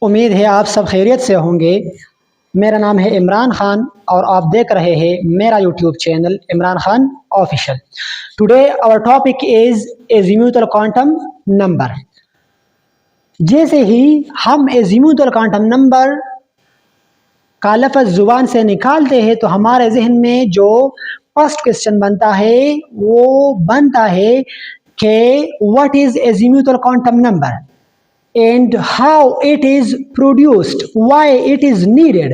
उम्मीद है आप सब खैरियत से होंगे। मेरा नाम है इमरान खान और आप देख रहे हैं मेरा YouTube channel Imran Khan official. Today our topic is azimuthal quantum number. जैसे ही हम एजीम्यूथल क्वांटम नंबर का लफ्ज़ ज़ुबान से निकालते हैं तो हमारे जहन में जो फर्स्ट क्वेश्चन बनता है वो बनता है कि what is azimuthal quantum number and how it is produced, why it is needed।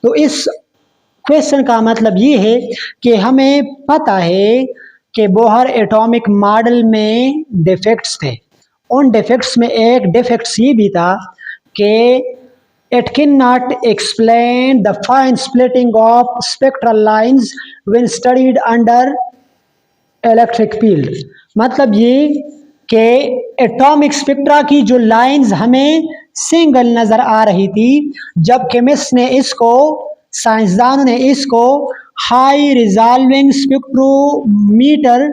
तो इस क्वेश्चन का मतलब ये है कि हमें पता है कि बोहर एटॉमिक मॉडल में डिफेक्ट्स थे। उन डिफेक्ट्स में एक डिफेक्ट्स ये भी था कि it cannot explain the fine splitting of spectral lines when studied under electric field। मतलब ये कि एटॉमिक स्पेक्ट्रा की जो लाइंस हमें सिंगल नज़र आ रही थी, जब केमिस्ट ने इसको, साइंसदानों ने इसको हाई रिजॉल्विंग स्पेक्ट्रोमीटर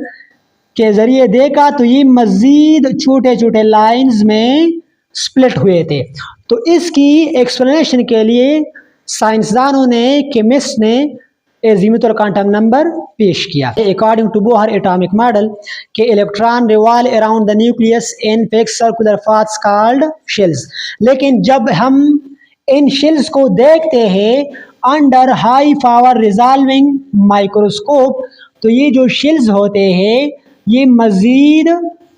के ज़रिए देखा तो ये मज़ीद छोटे छोटे लाइंस में स्प्लिट हुए थे। तो इसकी एक्सप्लेनेशन के लिए साइंसदानों ने, केमिस्ट ने एजीम्यूथल क्वांटम नंबर पेश किया। According to Bohr atomic model के electron revolve around the nucleus in fixed circular paths called shells. लेकिन जब हम इन शेल्स को देखते हैं under high power resolving microscope तो ये जो शेल्स होते हैं ये मज़ीद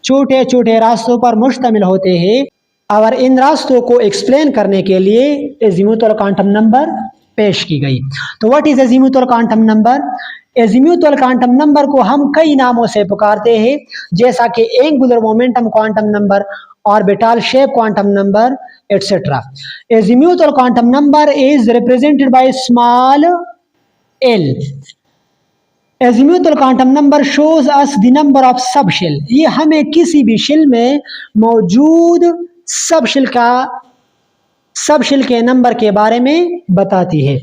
छोटे छोटे रास्तों पर मुश्तमिल होते हैं और इन रास्तों को एक्सप्लेन करने के लिए एजीम्यूथल क्वांटम नंबर पेश की गई। तो what is azimuthal quantum number? Azimuthal quantum number को हम कई नामों से पुकारते हैं, जैसा कि angular momentum quantum number, orbital shape quantum number etcetera. Azimuthal quantum number is represented by small l. Azimuthal quantum number shows us the number of sub shell. ये हमें किसी भी शेल में मौजूद सब शेल के नंबर के बारे में बताती है।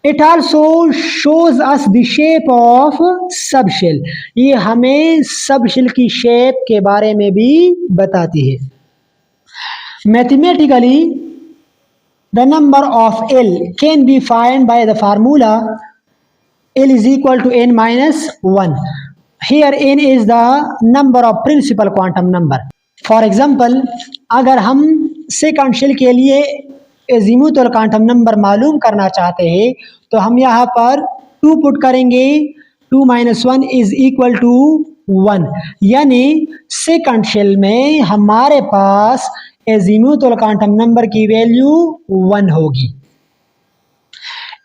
It also shows us the shape of sub shell. ये हमें सब शेल की शेप के बारे में भी बताती है। Mathematically the number of L can be find by the formula L is equal to n minus 1. Here n is the number of principal quantum number. For example, अगर हम सेकंड शेल के लिए एजीम्यूथल क्वांटम नंबर मालूम करना चाहते हैं तो हम यहाँ पर 2 पुट करेंगे। 2 minus 1 is equal to 1। यानी सेकंड शेल में हमारे पास एजीम्यूथल क्वांटम नंबर की वैल्यू 1 होगी।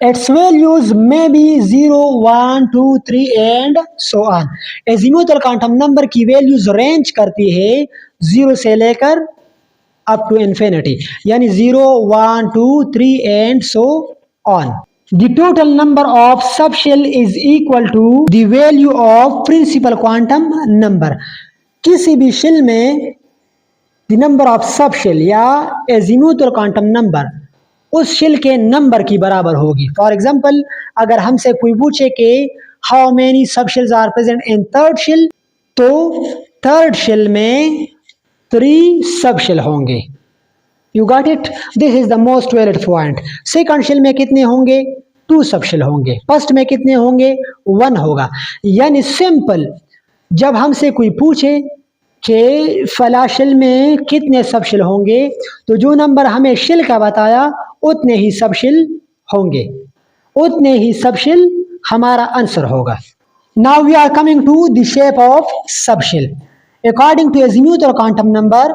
Its values may be 0, 1, 2, 3 and so on। Azimuthal quantum number की वैल्यूज रेंज करती है 0 से लेकर अप टू इन्फिनिटी, यानी 0, 1, 2, 3 and so on। The total number of subshell is equal to the value of principal quantum number। किसी भी shell में the number of subshell या एजीम्यूथल क्वांटम नंबर उस शेल के नंबर की बराबर होगी। फॉर एग्जाम्पल, अगर हमसे कोई पूछे कि how many sub shells are present in third shell, तो थर्ड शेल में 3 सब शेल होंगे। You got it? This is the most valid point. Second shell में कितने होंगे? 2 सब शेल होंगे। फर्स्ट में कितने होंगे? 1 होगा। यानी सिंपल, जब हमसे कोई पूछे कि फला शेल में कितने सब शेल होंगे तो जो नंबर हमें शेल का बताया उतने ही सब शेल होंगे, उतने ही सब शेल हमारा आंसर होगा। Now we are coming to the shape of sub shell. According to azimuthal quantum number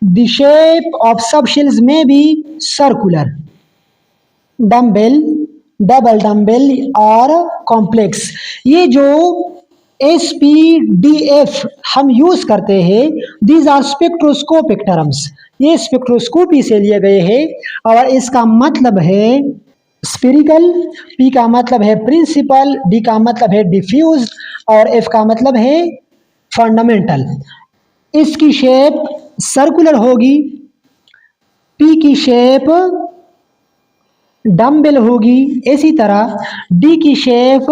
the shape of sub shells may be circular, dumbbell, double dumbbell और कॉम्प्लेक्स। ये जो SPDF हम use करते हैं, these are spectroscopic terms. ये spectroscopy से लिए गए हैं और इसका मतलब है स्फेरिकल, P का मतलब है प्रिंसिपल, D का मतलब है डिफ्यूज और F का मतलब है फंडामेंटल। इसकी शेप सर्कुलर होगी, P की शेप डम्बेल होगी, इसी तरह D की शेप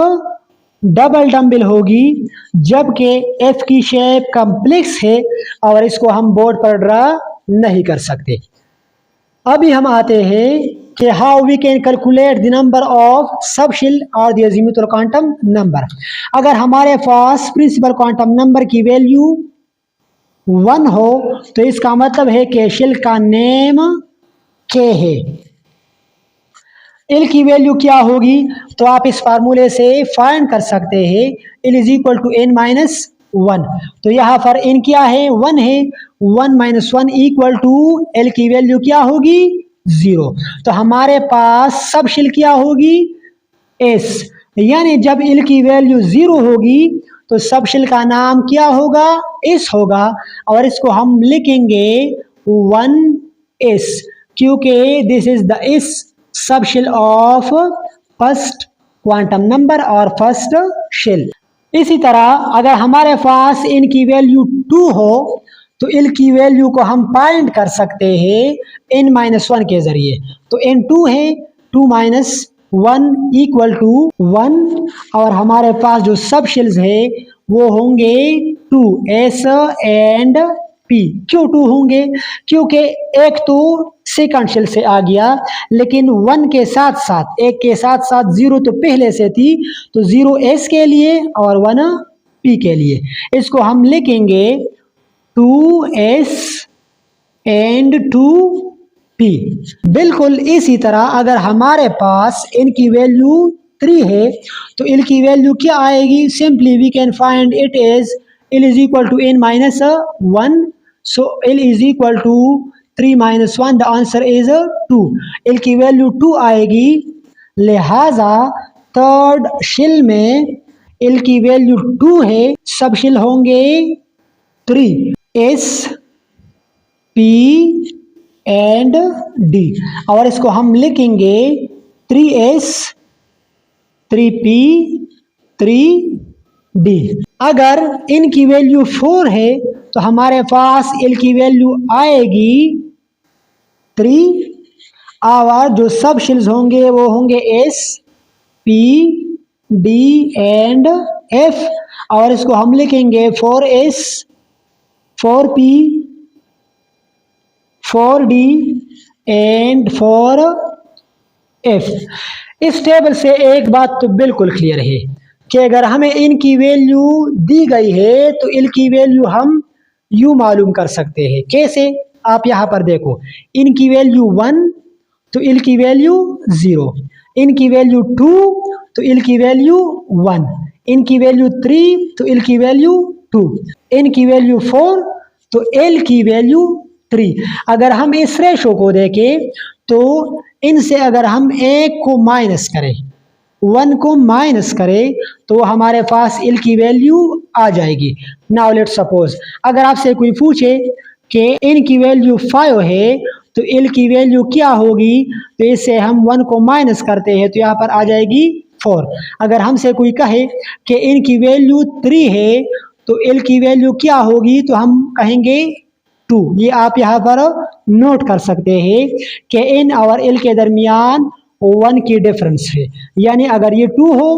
डबल डम्बेल होगी, जबकि F की शेप कॉम्प्लेक्स है और इसको हम बोर्ड पर ड्रा नहीं कर सकते। अभी हम आते हैं कि how we can calculate the number of subshell और द अजीमुथल क्वांटम नंबर। अगर हमारे पास प्रिंसिपल क्वांटम नंबर की वैल्यू 1 हो तो इसका मतलब है कि शेल का नेम k है। एल की वैल्यू क्या होगी, तो आप इस फार्मूले से फाइंड कर सकते हैं l is equal to n minus 1। तो यहाँ पर n क्या है, 1 है, 1 माइनस 1 इक्वल टू एल की वैल्यू क्या होगी, 0। तो हमारे पास सब शेल क्या होगी, s। यानी जब एल की वैल्यू 0 होगी तो सब शेल का नाम क्या होगा, s होगा, और इसको हम लिखेंगे 1s, क्योंकि this is the s sub shell of first quantum number और फर्स्ट शेल। इसी तरह अगर हमारे पास n की वैल्यू 2 हो तो l की वैल्यू को हम फाइंड कर सकते हैं n माइनस 1 के जरिए। तो n 2 है, 2 माइनस 1 इक्वल टू 1, और हमारे पास जो सब शेल्स है वो होंगे 2 s एंड p। क्यों 2 होंगे, क्योंकि एक तो सेकंड शेल से आ गया, लेकिन 1 के साथ साथ, एक के साथ साथ 0 तो पहले से थी, तो 0 s के लिए और 1 p के लिए। इसको हम लिखेंगे 2s एंड 2p। बिल्कुल इसी तरह अगर हमारे पास n की वैल्यू 3 है तो l की वैल्यू क्या आएगी, simply we can find it as l is equal to n minus 1। So l is equal to 3 minus 1, the answer is 2। l की वैल्यू 2 आएगी, लिहाजा थर्ड शेल में l की वैल्यू 2 है, सब शेल होंगे 3 s p एंड d, और इसको हम लिखेंगे 3s 3p 3d। अगर n की वैल्यू 4 है तो हमारे पास l की वैल्यू आएगी 3, और जो सब शेल्स होंगे वो होंगे s p d and f, और इसको हम लिखेंगे 4s 4p 4d and 4f। इस टेबल से एक बात तो बिल्कुल क्लियर है कि अगर हमें इन की वैल्यू दी गई है तो इन की वैल्यू हम यू मालूम कर सकते हैं। कैसे, आप यहाँ पर देखो, इन की वैल्यू 1 तो इन की वैल्यू 0, इन की वैल्यू 2 तो इन की वैल्यू 1, इन की वैल्यू 3 तो इन की वैल्यू 2, इन की वैल्यू 4 तो एल की वैल्यू 3। अगर हम इस रेशो को देखें तो इनसे अगर हम एक को माइनस करें, 1 को माइनस करें, तो हमारे पास एल की वैल्यू आ जाएगी। नाउ लेट्स सपोज अगर आपसे कोई पूछे कि एन की वैल्यू 5 है तो एल की वैल्यू क्या होगी, तो इससे हम 1 को माइनस करते हैं तो यहाँ पर आ जाएगी 4। अगर हमसे कोई कहे कि एन की वैल्यू 3 है तो एल की वैल्यू क्या होगी, तो हम कहेंगे 2। ये आप यहाँ पर नोट कर सकते हैं कि एन और एल के दरमियान 1 की डिफरेंस है। यानी अगर ये 2 हो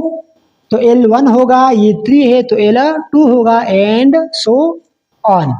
तो एल 1 होगा, ये 3 है तो एल 2 होगा, एंड सो ऑन।